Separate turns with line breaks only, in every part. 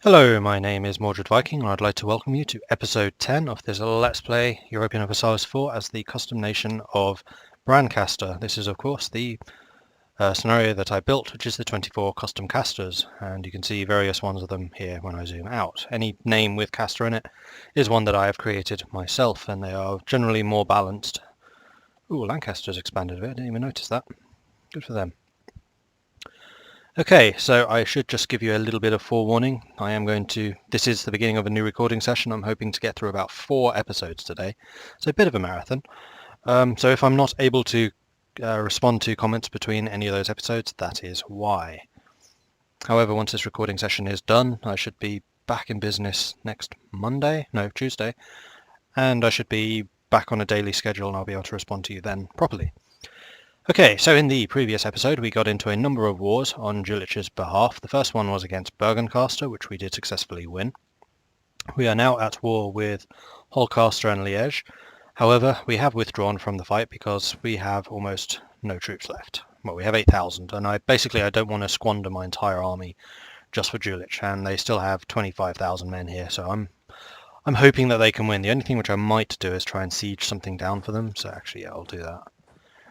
Hello, my name is Mordred Viking, and I'd like to welcome you to episode 10 of this Let's Play European Universalis 4 as the custom nation of Brancaster. This is, of course, the scenario that I built, which is the 24 custom casters, and you can see various ones of them here when I zoom out. Any name with caster in it is one that I have created myself, and they are generally more balanced. Ooh, Lancaster's expanded a bit, I didn't even notice that. Good for them. Okay, so I should just give you a little bit of forewarning. This is the beginning of a new recording session. I'm hoping to get through about 4 episodes today, so a bit of a marathon. So if I'm not able to respond to comments between any of those episodes, that is why. However, once this recording session is done, I should be back in business next Tuesday, and I should be back on a daily schedule and I'll be able to respond to you then properly. Okay, so in the previous episode we got into a number of wars on Jülich's behalf. The first one was against Brancaster, which we did successfully win. We are now at war with Holcaster and Liège. However, we have withdrawn from the fight because we have almost no troops left. Well, we have 8,000, and I don't want to squander my entire army just for Jülich, and they still have 25,000 men here, so I'm hoping that they can win. The only thing which I might do is try and siege something down for them, so actually yeah, I'll do that.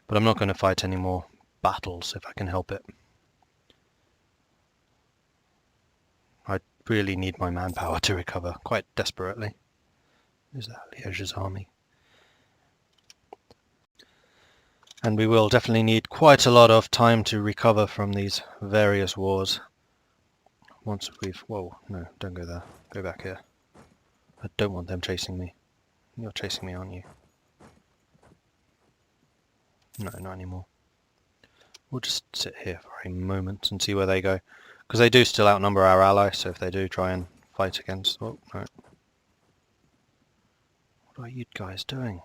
But I'm not going to fight any more battles if I can help it. I really need my manpower to recover quite desperately. Is that Liège's army? And we will definitely need quite a lot of time to recover from these various wars. Once we've... Whoa, no, don't go there. Go back here. I don't want them chasing me. You're chasing me, aren't you? No, not anymore. We'll just sit here for a moment and see where they go. Because they do still outnumber our allies, so if they do try and fight against... Oh, no. What are you guys doing?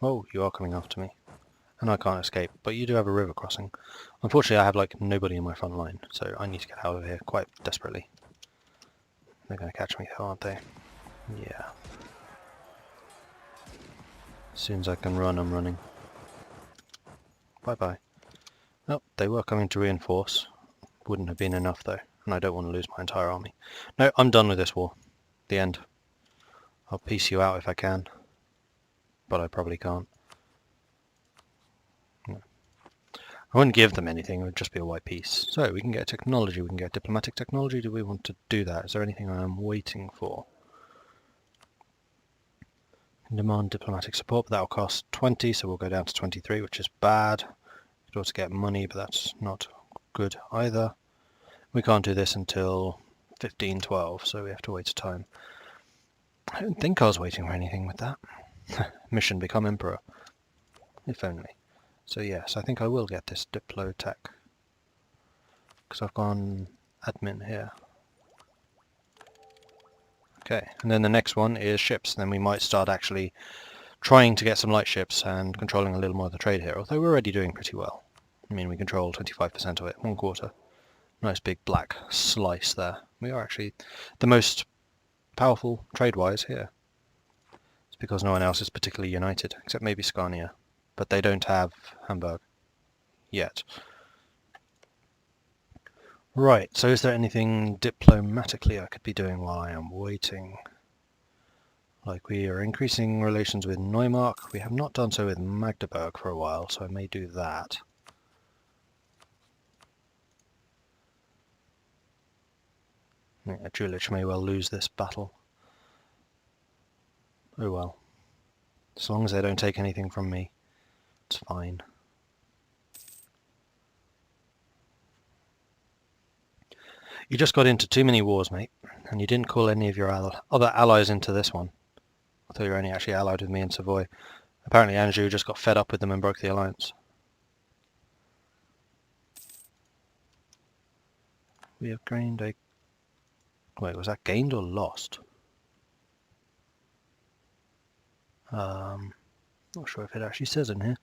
Oh, you are coming after me. And I can't escape, but you do have a river crossing. Unfortunately, I have, like, nobody in my front line, so I need to get out of here quite desperately. They're going to catch me though, aren't they? Yeah. As soon as I can run, I'm running. Bye-bye. Oh, they were coming to reinforce. Wouldn't have been enough though, and I don't want to lose my entire army. No, I'm done with this war. The end. I'll piece you out if I can. But I probably can't. No. I wouldn't give them anything, it would just be a white piece. So, we can get technology, we can get diplomatic technology. Do we want to do that? Is there anything I am waiting for? Demand diplomatic support, but that will cost 20, so we'll go down to 23, which is bad. Could also get money, but that's not good either. We can't do this until 1512, so we have to wait a time. I don't think I was waiting for anything with that. Mission become emperor. If only. So yes, I think I will get this Diplotech. Because I've gone admin here. Okay, and then the next one is ships. Then we might start actually trying to get some light ships and controlling a little more of the trade here. Although we're already doing pretty well. I mean, we control 25% of it, 1/4. Nice big black slice there. We are actually the most powerful trade-wise here. It's because no one else is particularly united, except maybe Scania. But they don't have Hamburg yet. Right, so is there anything diplomatically I could be doing while I am waiting? Like, we are increasing relations with Neumark. We have not done so with Magdeburg for a while, so I may do that. Yeah, Jülich may well lose this battle. Oh well. As long as they don't take anything from me, it's fine. You just got into too many wars, mate, and you didn't call any of your other allies into this one. I thought you were only actually allied with me in Savoy. Apparently Anjou just got fed up with them and broke the alliance. We have gained a... Wait, was that gained or lost? Not sure if it actually says in here.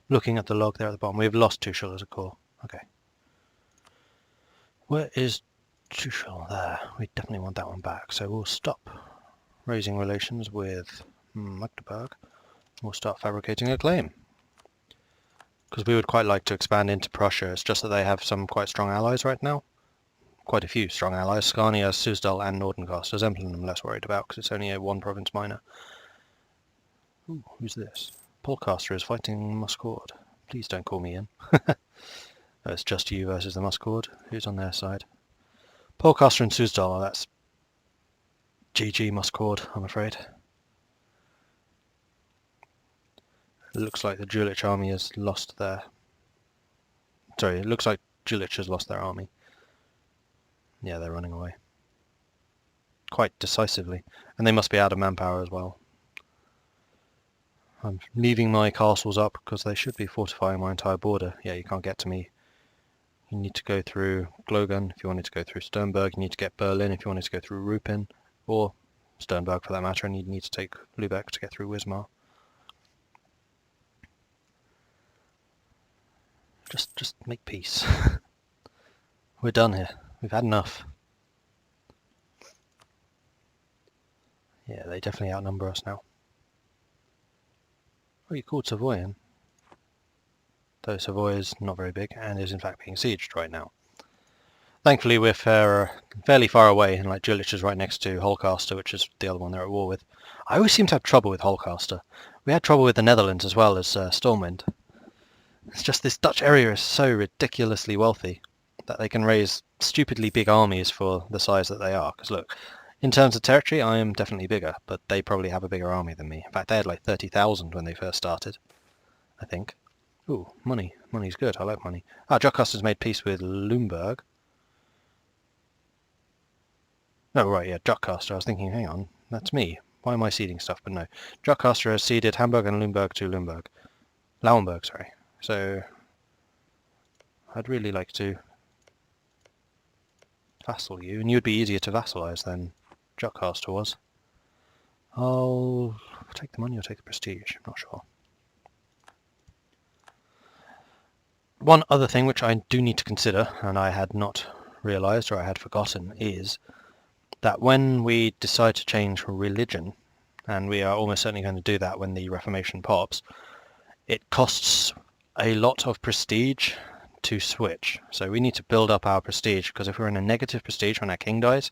Looking at the log there at the bottom, we've lost Tuchel as a core. Okay. Where is Tuchel? There. We definitely want that one back, so we'll stop raising relations with Magdeburg. we'll start fabricating a claim. Because we would quite like to expand into Prussia. It's just that they have some quite strong allies right now. Quite a few strong allies. Scania, Suzdal and Nordencaster. Zemplin I'm less worried about because it's only a one province minor. Ooh, who's this? Polcaster is fighting Muscord. Please don't call me in. It's just you versus the Muscord. Who's on their side? Polcaster and Suzdal. That's GG Muscord, I'm afraid. It looks like the Jülich army has lost their... Sorry, it looks like Jülich has lost their army. Yeah, they're running away. Quite decisively. And they must be out of manpower as well. I'm leaving my castles up because they should be fortifying my entire border. Yeah, you can't get to me. You need to go through Glogan if you wanted to go through Sternberg. You need to get Berlin if you wanted to go through Rupin. Or Sternberg for that matter, and you need to take Lübeck to get through Wismar. Just make peace. We're done here. We've had enough. Yeah, they definitely outnumber us now. Oh, you called Savoyan. Though Savoy is not very big and is in fact being sieged right now. Thankfully we're fairly far away, and like Jülich is right next to Holcaster, which is the other one they're at war with. I always seem to have trouble with Holcaster. We had trouble with the Netherlands as well as Stormwind. It's just this Dutch area is so ridiculously wealthy that they can raise stupidly big armies for the size that they are. Because look, in terms of territory, I am definitely bigger, but they probably have a bigger army than me. In fact, they had like 30,000 when they first started, I think. Ooh, money. Money's good. I like money. Ah, Jockaster's made peace with Lumberg. Oh, right, yeah, Jockaster. I was thinking, hang on, that's me. Why am I ceding stuff? But no. Jockaster has ceded Hamburg and Lumberg to Lumberg. Lauenburg, sorry. So, I'd really like to vassal you, and you'd be easier to vassalize than Jockaster was. I'll take the money or take the prestige, I'm not sure. One other thing which I do need to consider, and I had not realized or I had forgotten, is that when we decide to change religion, and we are almost certainly going to do that when the Reformation pops, it costs a lot of prestige to switch. So we need to build up our prestige, because if we're in a negative prestige when our king dies,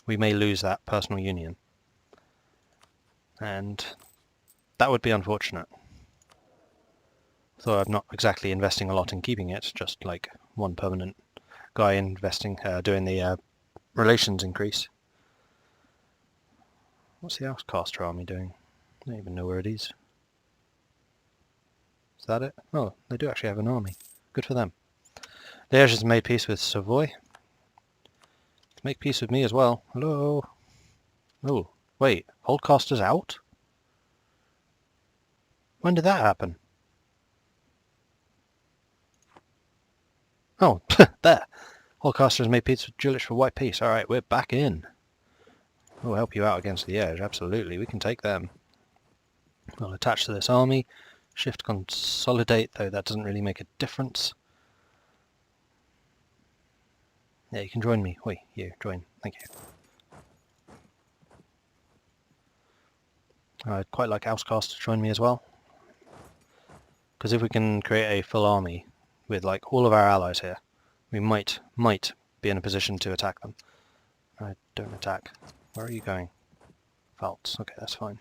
we may lose that personal union. And that would be unfortunate. So I'm not exactly investing a lot in keeping it, just like one permanent guy investing, doing the relations increase. What's the Outcaster army doing? I don't even know where it is. Is that it? Oh, they do actually have an army. Good for them. Liège has made peace with Savoy. Make peace with me as well. Hello? Oh, wait. Holcaster's out? When did that happen? Oh, there. Holcaster has made peace with Jülich for white peace. Alright, we're back in. We'll help you out against Liège, absolutely. We can take them. We'll attach to this army. Shift consolidate, though that doesn't really make a difference. Yeah, you can join me. Wait, you, join. Thank you. I'd quite like Outcast to join me as well. Because if we can create a full army with like all of our allies here, we might be in a position to attack them. I don't attack. Where are you going? Pfalz. Okay, that's fine.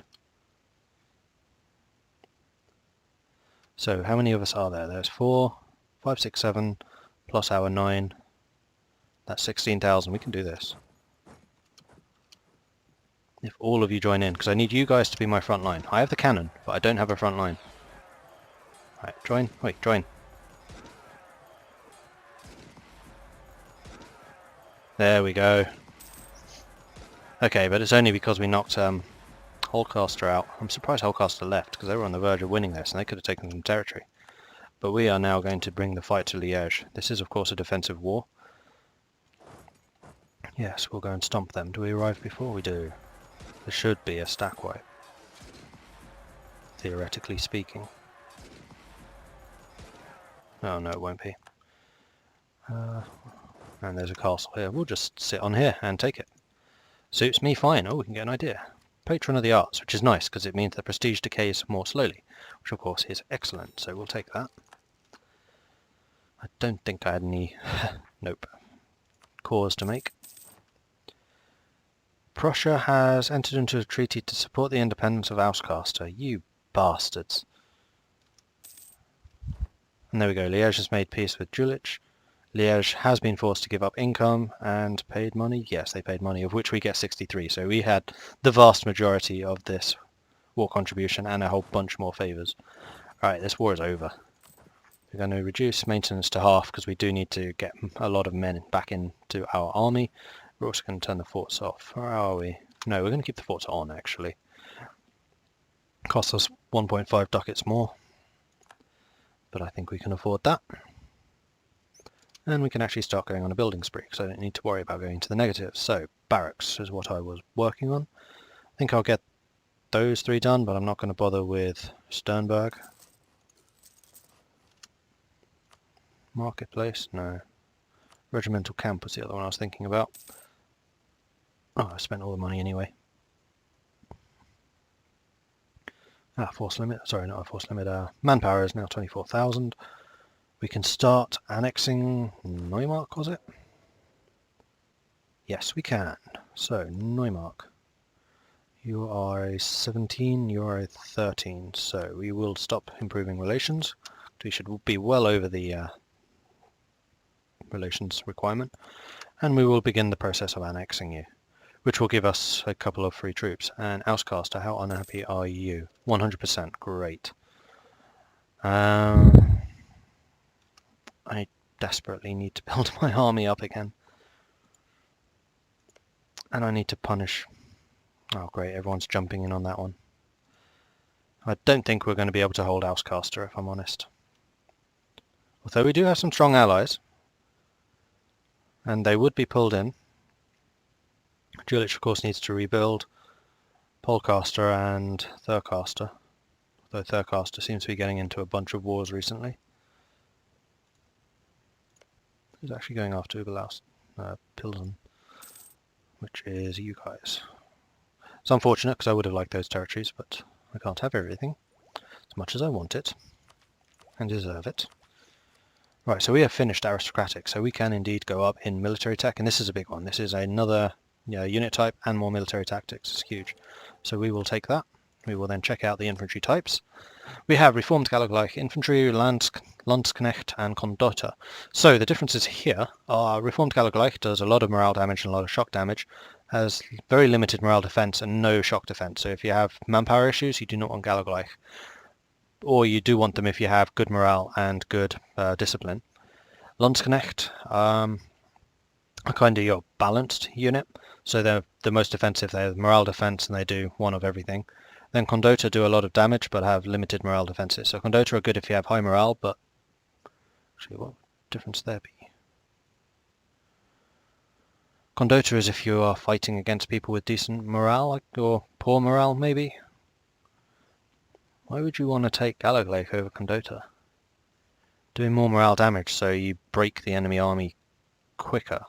So how many of us are there? There's 4, 5, 6, 7, plus our 9. That's 16,000. We can do this. If all of you join in, because I need you guys to be my front line. I have the cannon, but I don't have a front line. Right, join. Wait, join. There we go. Okay, but it's only because we knocked Holcaster out. I'm surprised Holcaster left, because they were on the verge of winning this, and they could have taken some territory. But we are now going to bring the fight to Liège. This is, of course, a defensive war. Yes, we'll go and stomp them. Do we arrive before we do? There should be a stack wipe, theoretically speaking. Oh no, it won't be. And there's a castle here. We'll just sit on here and take it. Suits me fine. Oh, we can get an idea. Patron of the arts, which is nice because it means the prestige decays more slowly. which of course is excellent, so we'll take that. I don't think I had any nope, cores to make. Prussia has entered into a treaty to support the independence of Brancaster. You bastards. And there we go, Liège has made peace with Jülich. Liège has been forced to give up income and paid money. Yes, they paid money, of which we get 63. So we had the vast majority of this war contribution and a whole bunch more favours. Alright, this war is over. We're going to reduce maintenance to half because we do need to get a lot of men back into our army. We're also going to turn the forts off. Or are we? No, we're going to keep the forts on, actually. Costs us 1.5 ducats more, but I think we can afford that. And we can actually start going on a building spree, because I don't need to worry about going to the negatives. So, barracks is what I was working on. I think I'll get those 3 done, but I'm not going to bother with Sternberg. Marketplace? No. Regimental camp was the other one I was thinking about. Oh, I spent all the money anyway. Force limit. Sorry, not a force limit. Manpower is now 24,000. We can start annexing Neumark, was it? Yes, we can. So, Neumark. You are a 17, you are a 13. So, we will stop improving relations. We should be well over the relations requirement. And we will begin the process of annexing you, which will give us a couple of free troops. And Brancaster, how unhappy are you? 100%, great. I desperately need to build my army up again. And I need to punish... Oh great, everyone's jumping in on that one. I don't think we're going to be able to hold Brancaster, if I'm honest. Although we do have some strong allies. And they would be pulled in. Jülich, of course, needs to rebuild. Polcaster and Thurcaster. Although Thurcaster seems to be getting into a bunch of wars recently. Who's actually going after Pilsen, which is you guys. It's unfortunate because I would have liked those territories, but I can't have everything as much as I want it and deserve it. Right, so we have finished aristocratic, so we can indeed go up in military tech, and this is a big one. This is another unit type and more military tactics. It's huge. So we will take that. We will then check out the infantry types. We have Reformed Gallogleich Infantry, Landsknecht and Condotter. So the differences here are Reformed Gallogleich does a lot of morale damage and a lot of shock damage, has very limited morale defense and no shock defense. So if you have manpower issues, you do not want Gallogleich. Or you do want them if you have good morale and good discipline. Landsknecht are kind of your balanced unit. So they're the most defensive. They have morale defense and they do one of everything. Then Condotter do a lot of damage but have limited morale defenses. So Condotter are good if you have high morale, but actually what difference there be? Condotter is if you are fighting against people with decent morale, or poor morale maybe. Why would you want to take Gallogleich over Condotter? Doing more morale damage so you break the enemy army quicker.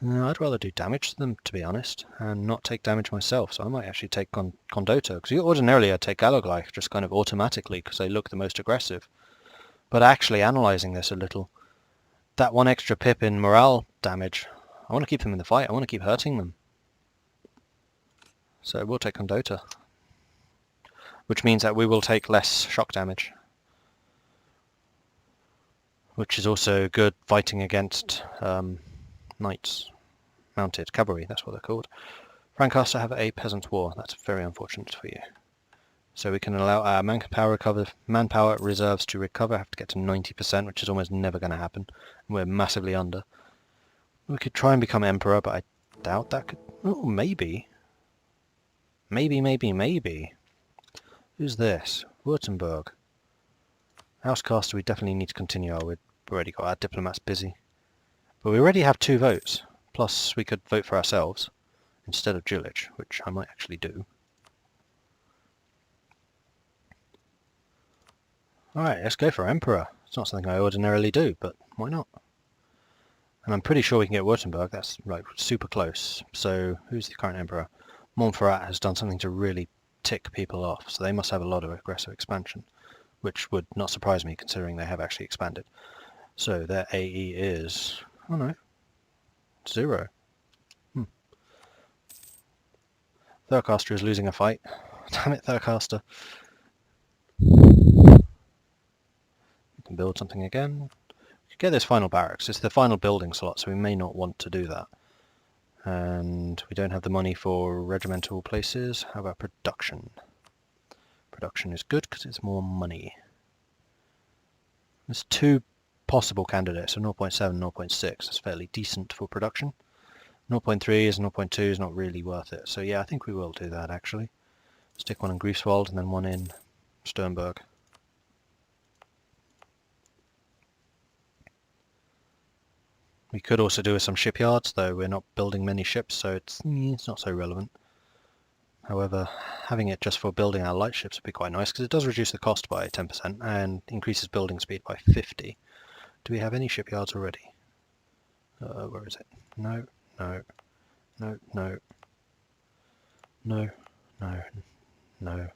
No, I'd rather do damage to them, to be honest, and not take damage myself, so I might actually take Condotter, because ordinarily I'd take Gallogleich just kind of automatically, because they look the most aggressive. But actually analysing this a little, that one extra pip in morale damage, I want to keep them in the fight, I want to keep hurting them. So we'll take Condotter, which means that we will take less shock damage, which is also good fighting against knights. Mounted cavalry, that's what they're called. Brancaster have a peasant war. That's very unfortunate for you. So we can allow our manpower reserves to recover. Have to get to 90%, which is almost never going to happen. We're massively under. We could try and become emperor, but I doubt that could... Oh, maybe. Maybe. Who's this? Württemberg. Brancaster, we definitely need to continue. We've already got our diplomats busy. But we already have 2 votes. Plus, we could vote for ourselves instead of Jülich, which I might actually do. Alright, let's go for Emperor. It's not something I ordinarily do, but why not? And I'm pretty sure we can get Württemberg. That's like super close. So, who's the current Emperor? Montferrat has done something to really tick people off, so they must have a lot of aggressive expansion, which would not surprise me considering they have actually expanded. So their AE is, oh no, 0. Thurcaster is losing a fight. Damn it, Thurcaster. You can build something again. Get this final barracks. It's the final building slot, so we may not want to do that. And we don't have the money for regimental places. How about production? Production is good because it's more money. There's 2 possible candidates, so 0.7, 0.6. That's fairly decent for production. 0.3 is 0.2 is not really worth it. So yeah, I think we will do that actually. Stick one in Greifswald and then one in Sternberg. We could also do with some shipyards, though we're not building many ships, so it's not so relevant. However, having it just for building our light ships would be quite nice, because it does reduce the cost by 10% and increases building speed by 50. Do we have any shipyards already? Where is it? No, no, no, no, no, no, no.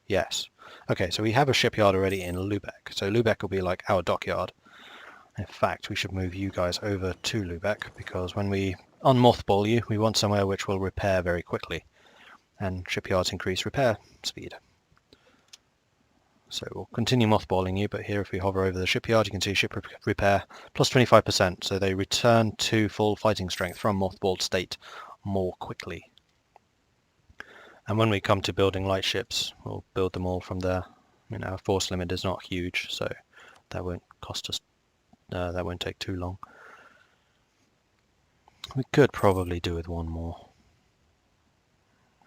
Yes. Okay, so we have a shipyard already in Lübeck. So Lübeck will be like our dockyard. In fact, we should move you guys over to Lübeck, because when we unmothball you, we want somewhere which will repair very quickly. And shipyards increase repair speed. So we'll continue mothballing you, but here if we hover over the shipyard, you can see ship repair plus 25%, so they return to full fighting strength from mothballed state more quickly. And when we come to building light ships, we'll build them all from there. Our force limit is not huge, so that won't cost us, that won't take too long. We could probably do with one more.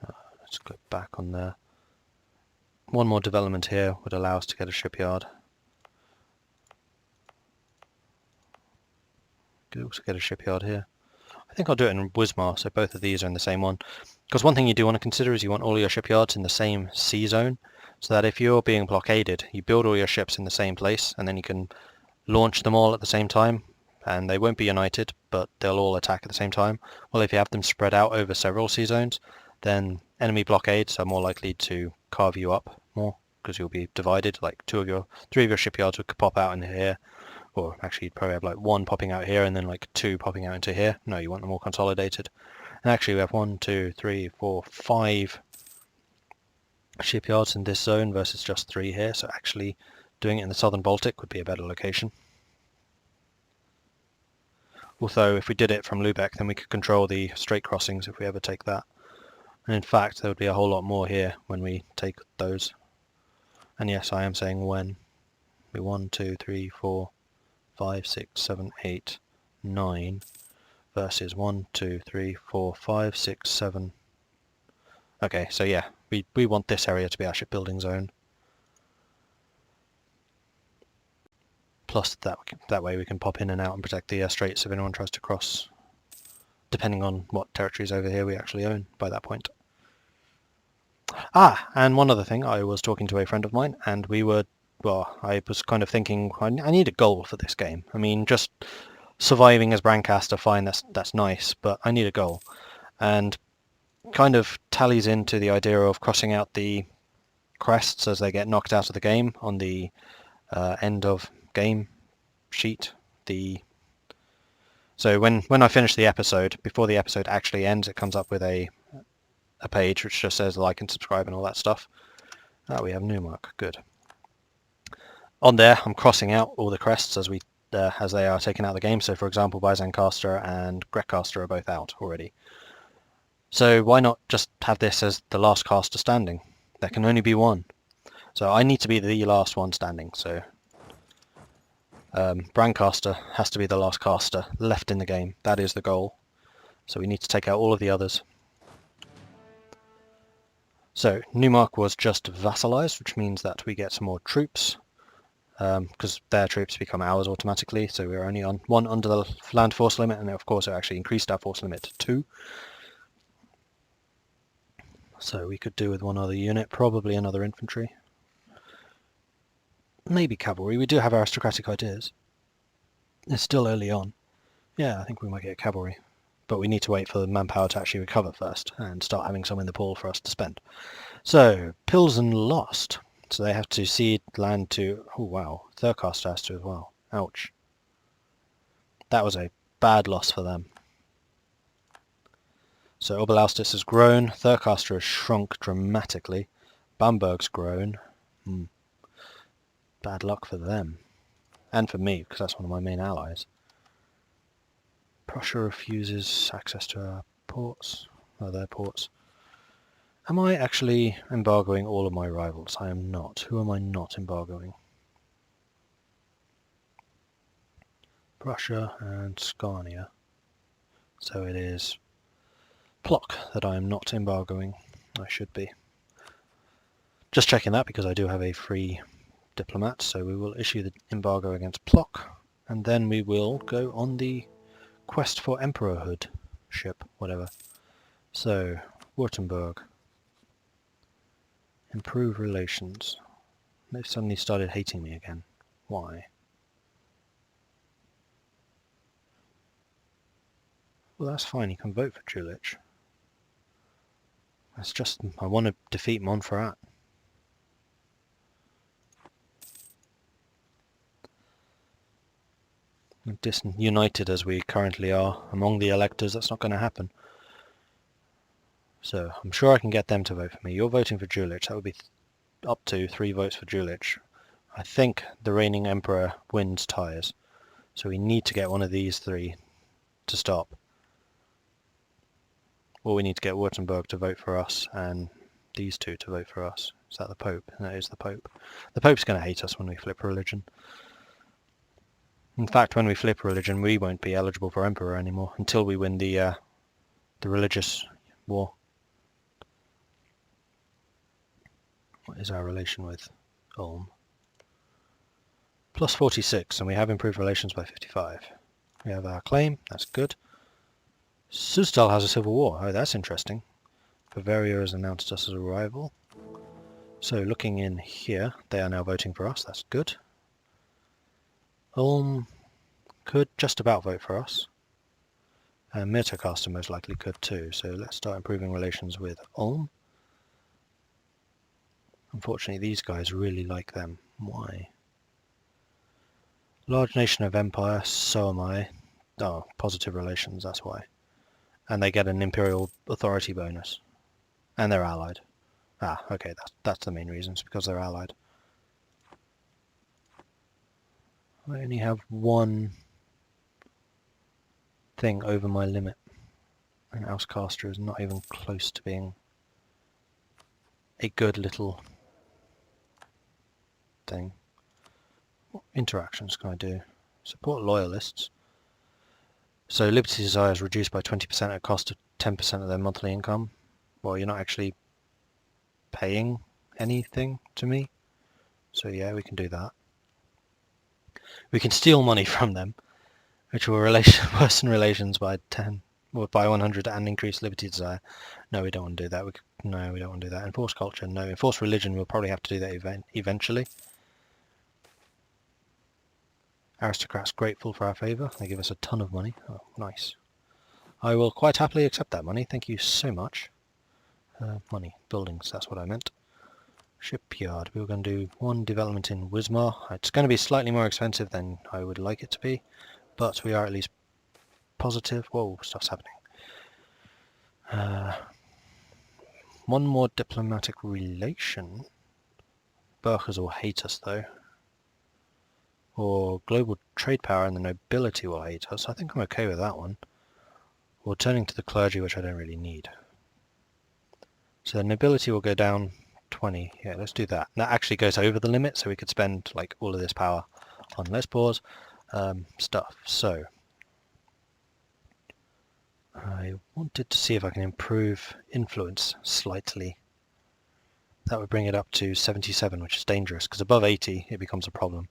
Let's go back on there. One more development here would allow us to get a shipyard. Could also get a shipyard here. I think I'll do it in Wismar, so both of these are in the same one. Because one thing you do want to consider is you want all your shipyards in the same sea zone, so that if you're being blockaded, you build all your ships in the same place, and then you can launch them all at the same time, and they won't be united, but they'll all attack at the same time. Well, if you have them spread out over several sea zones, then enemy blockades are more likely to carve you up more, because you'll be divided. Like 3 of your shipyards would pop out in here, or actually you'd probably have like 1 popping out here and then like 2 popping out into here. No, you want them all consolidated. And actually we have 1, 2, 3, 4, 5 shipyards in this zone versus just 3 here, so actually doing it in the southern Baltic would be a better location. Although if we did it from Lübeck, then we could control the strait crossings if we ever take that. And in fact, there would be a whole lot more here when we take those. And yes, I am saying when. 1, 2, 3, 4, 5, 6, 7, 8, 9 versus 1, 2, 3, 4, 5, 6, 7. Okay, so yeah, we want this area to be our shipbuilding zone. Plus that way we can pop in and out and protect the straits if anyone tries to cross, depending on what territories over here we actually own by that point. And one other thing, I was talking to a friend of mine, and I was kind of thinking, I need a goal for this game. I mean, just surviving as Brancaster, fine, that's nice, but I need a goal. And kind of tallies into the idea of crossing out the crests as they get knocked out of the game on the end of game sheet. So when I finish the episode, before the episode actually ends, it comes up with a page which just says like and subscribe and all that stuff. We have Neumark, good. On there, I'm crossing out all the crests as they are taken out of the game. So, for example, Brancaster and Brancaster are both out already. So why not just have this as the last caster standing? There can only be one. So I need to be the last one standing. So Brancaster has to be the last caster left in the game. That is the goal. So we need to take out all of the others. So Neumark was just vassalized, which means that we get some more troops. Because their troops become ours automatically, so we're only on 1 under the land force limit, and of course it actually increased our force limit to 2. So we could do with 1 other unit, probably another infantry. Maybe cavalry. We do have aristocratic ideas. It's still early on. Yeah, I think we might get cavalry. but we need to wait for the manpower to actually recover first and start having some in the pool for us to spend. So, Pilsen lost. So they have to cede land to... Oh wow, Brancaster has to as well. Ouch. That was a bad loss for them. So Obelaustis has grown, Brancaster has shrunk dramatically, Bamberg's grown. Bad luck for them. And for me, because that's one of my main allies. Prussia refuses access to our ports, or their ports. Am I actually embargoing all of my rivals? I am not. Who am I not embargoing? Prussia and Scania. So it is Plock that I am not embargoing. I should be. Just checking that because I do have a free diplomat, so we will issue the embargo against Plock, and then we will go on the quest for emperorhood ship, whatever. So, Württemberg. Improve relations. They've suddenly started hating me again. Why? Well, that's fine, you can vote for Jülich. That's just, I want to defeat Montferrat. Disunited as we currently are among the electors, that's not going to happen. So, I'm sure I can get them to vote for me. You're voting for Jülich, that would be up to 3 votes for Jülich. I think the reigning emperor wins ties, so we need to get one of these 3 to stop. Or we need to get Württemberg to vote for us, and these 2 to vote for us. Is that the Pope? That is the Pope. The Pope's going to hate us when we flip religion. In fact, when we flip religion, we won't be eligible for emperor anymore until we win the religious war. What is our relation with Ulm? Plus 46, and we have improved relations by 55. We have our claim, that's good. Susdal has a civil war. Oh, that's interesting. Bavaria has announced us as a rival. So looking in here, they are now voting for us. That's good. Ulm could just about vote for us. And Brancaster most likely could too. So let's start improving relations with Ulm. Unfortunately, these guys really like them. Why? Large nation of empire, so am I. Oh, positive relations, that's why. And they get an imperial authority bonus. And they're allied. Ah, okay, that's the main reason, it's because they're allied. I only have one thing over my limit. And Auscaster is not even close to being a good little thing. What interactions can I do? Support loyalists. So Liberty Desire is reduced by 20% at a cost of 10% of their monthly income. Well, you're not actually paying anything to me. So yeah, we can do that. We can steal money from them, which will worsen relations by 10, or by 100 and increase Liberty Desire. No, we don't want to do that. No, we don't want to do that. Enforce culture, no. Enforce religion, we'll probably have to do that eventually. Aristocrats grateful for our favour. They give us a ton of money. Oh, nice. I will quite happily accept that money. Thank you so much. Money. Buildings, that's what I meant. Shipyard. We were going to do 1 development in Wismar. It's going to be slightly more expensive than I would like it to be, but we are at least positive. Whoa, stuff's happening. 1 more diplomatic relation. Burghers will hate us though. Or global trade power and the nobility will hate us. I think I'm okay with that one. Or turning to the clergy, which I don't really need. So the nobility will go down 20. Yeah, let's do that. That actually goes over the limit, so we could spend like all of this power on, let's pause, stuff. So I wanted to see if I can improve influence slightly. That would bring it up to 77, which is dangerous, because above 80 it becomes a problem.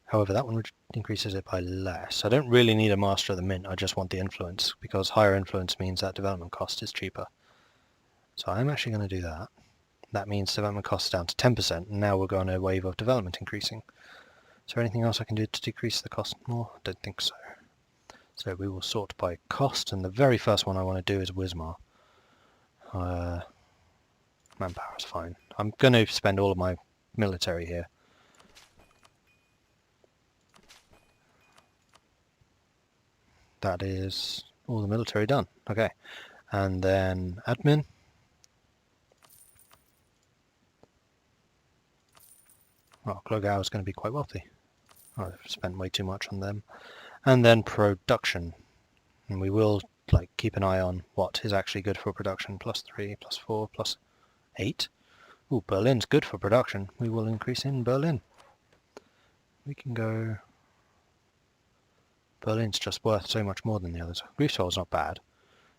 However, that one increases it by less. I don't really need a master of the mint, I just want the influence, because higher influence means that development cost is cheaper. So I'm actually going to do that. That means development cost is down to 10%, and now we'll go on a wave of development increasing. Is there anything else I can do to decrease the cost more? I don't think so. So we will sort by cost, and the very first one I want to do is Wismar. Manpower is fine. I'm going to spend all of my military here. That is all the military done. Okay. And then admin. Well, Clogau is going to be quite wealthy. I've spent way too much on them. And then production. And we will keep an eye on what is actually good for production. +3, +4, +8. Ooh, Berlin's good for production. We will increase in Berlin. We can go... Berlin's just worth so much more than the others. Greifswald's not bad.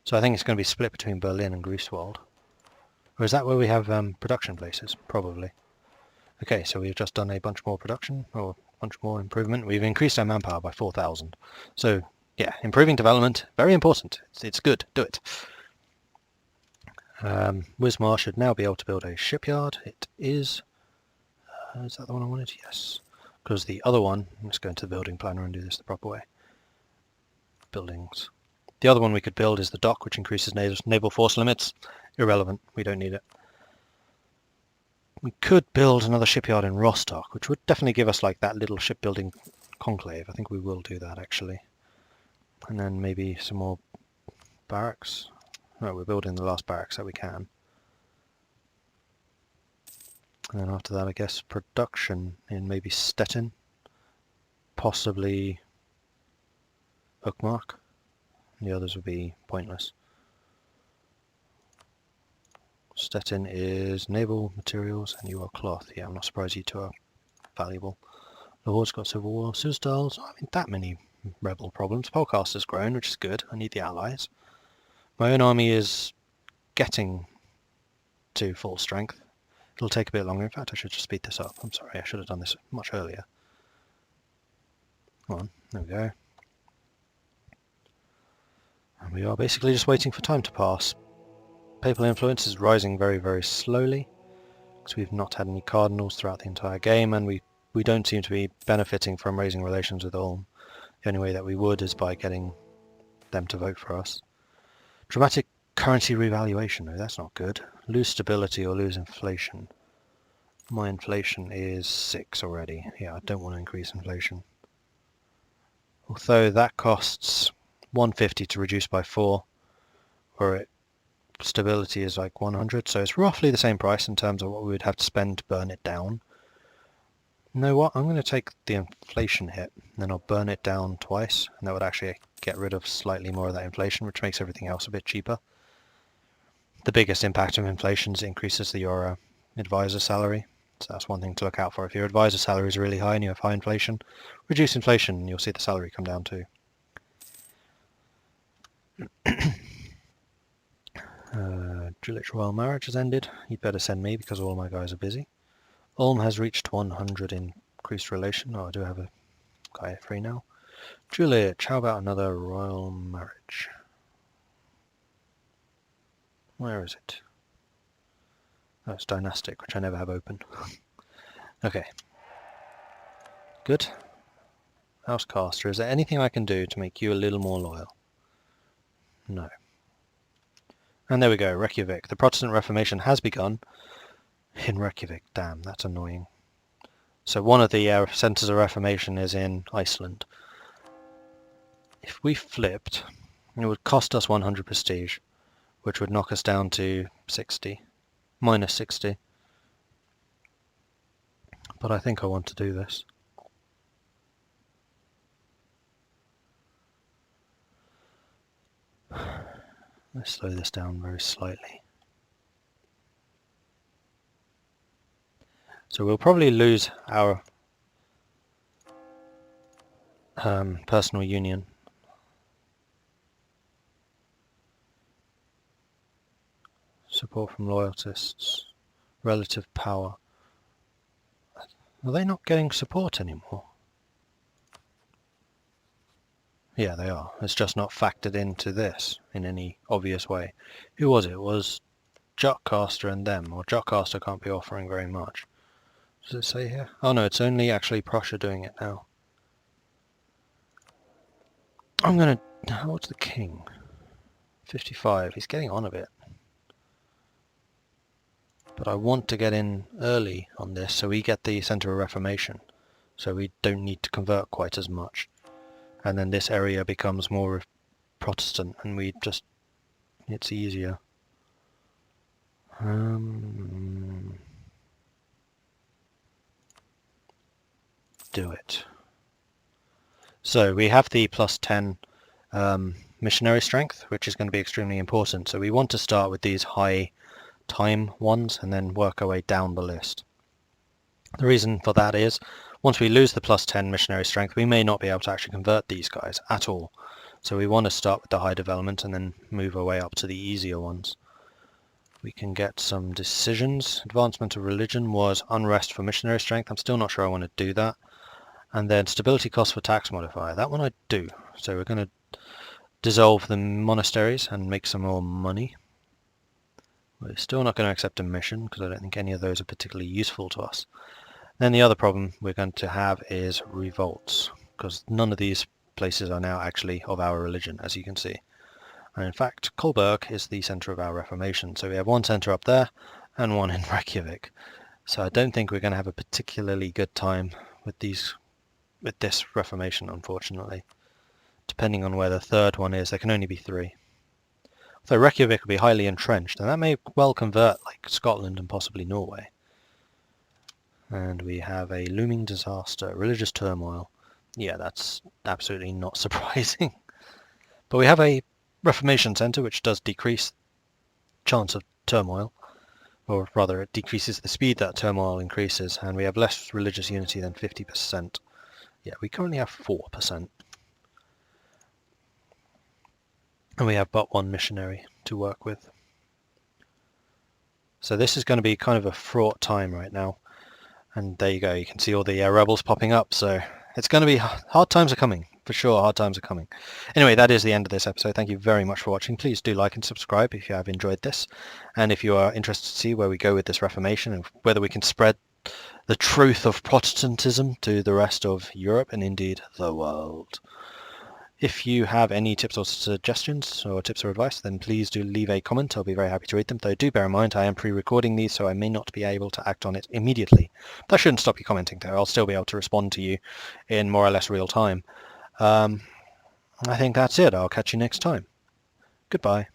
So I think it's going to be split between Berlin and Greifswald. Or is that where we have production places? Probably. Okay, so we've just done a bunch more production, or a bunch more improvement. We've increased our manpower by 4,000. So, yeah, improving development, very important. It's good, do it. Wismar should now be able to build a shipyard. It is... is that the one I wanted? Yes. Because the other one... Let's go into the building planner and do this the proper way. Buildings. The other one we could build is the dock, which increases naval force limits. Irrelevant. We don't need it. We could build another shipyard in Rostock, which would definitely give us that little shipbuilding conclave. I think we will do that, actually. And then maybe some more barracks. No, we're building the last barracks that we can. And then after that, I guess, production in maybe Stettin. Possibly Uckmark. The others would be pointless. Stettin is naval materials and you are cloth. Yeah, I'm not surprised you two are valuable. Lahore's got civil war. Susdal's not having that many rebel problems. Polcaster's grown, which is good. I need the allies. My own army is getting to full strength. It'll take a bit longer. In fact, I should just speed this up. I'm sorry, I should have done this much earlier. Come on, there we go. And we are basically just waiting for time to pass. Papal influence is rising very, very slowly, because we've not had any cardinals throughout the entire game, and we don't seem to be benefiting from raising relations with Ulm. The only way that we would is by getting them to vote for us. Dramatic currency revaluation, no, that's not good. Lose stability or lose inflation. My inflation is 6 already. Yeah, I don't want to increase inflation. Although that costs 150 to reduce by 4, or stability is 100, so it's roughly the same price in terms of what we would have to spend to burn it down. You know what, I'm going to take the inflation hit, and then I'll burn it down twice, and that would actually get rid of slightly more of that inflation, which makes everything else a bit cheaper. The biggest impact of inflation is it increases your advisor salary, so that's one thing to look out for. If your advisor salary is really high and you have high inflation, reduce inflation and you'll see the salary come down too. Drillich Royal Marriage has ended. You'd better send me because all my guys are busy. Ulm has reached 100 increased relation. Oh, I do have a guy free now. Drillich, how about another royal marriage? Where is it? Oh, it's dynastic, which I never have open. Okay. Good. Housecaster, is there anything I can do to make you a little more loyal? No. And there we go, Reykjavik. The Protestant Reformation has begun in Reykjavik. Damn, that's annoying. So one of the centres of Reformation is in Iceland. If we flipped, it would cost us 100 prestige, which would knock us down to 60. Minus 60. But I think I want to do this. Let's slow this down very slightly. So we'll probably lose our personal union. Support from loyalists. Relative power. Are they not getting support anymore? Yeah, they are. It's just not factored into this in any obvious way. Who was it? It was Jockcaster and them. Or Jockcaster can't be offering very much. Does it say here? Oh no, it's only actually Prussia doing it now. I'm going to What's the king? 55. He's getting on a bit. But I want to get in early on this so we get the centre of Reformation. So we don't need to convert quite as much. And then this area becomes more Protestant and it's easier. Do it. So we have the plus 10 missionary strength, which is going to be extremely important. So we want to start with these high time ones and then work our way down the list. The reason for that is once we lose the plus 10 missionary strength, we may not be able to actually convert these guys at all. So we want to start with the high development and then move our way up to the easier ones. We can get some decisions. Advancement of religion was unrest for missionary strength. I'm still not sure I want to do that. And then stability cost for tax modifier. That one I do. So we're going to dissolve the monasteries and make some more money. We're still not going to accept a mission because I don't think any of those are particularly useful to us. Then the other problem we're going to have is revolts, because none of these places are now actually of our religion, as you can see. And in fact, Kolberg is the centre of our Reformation, so we have one centre up there and one in Reykjavik. So I don't think we're going to have a particularly good time with this Reformation, unfortunately. Depending on where the third one is, there can only be 3. So Reykjavik will be highly entrenched, and that may well convert like Scotland and possibly Norway. And we have a looming disaster, religious turmoil. Yeah, that's absolutely not surprising. But we have a Reformation centre which does decrease chance of turmoil, or rather it decreases the speed that turmoil increases, and we have less religious unity than 50%. Yeah, we currently have 4%. And we have but one missionary to work with. So this is going to be kind of a fraught time right now. And there you go, you can see all the rebels popping up, so it's going to be hard times are coming, for sure, hard times are coming. Anyway, that is the end of this episode. Thank you very much for watching. Please do like and subscribe if you have enjoyed this. And if you are interested to see where we go with this Reformation and whether we can spread the truth of Protestantism to the rest of Europe and indeed the world. If you have any tips or suggestions or tips or advice, then please do leave a comment. I'll be very happy to read them, though do bear in mind I am pre-recording these, so I may not be able to act on it immediately. That shouldn't stop you commenting, though. I'll still be able to respond to you in more or less real time. I think that's it. I'll catch you next time. Goodbye.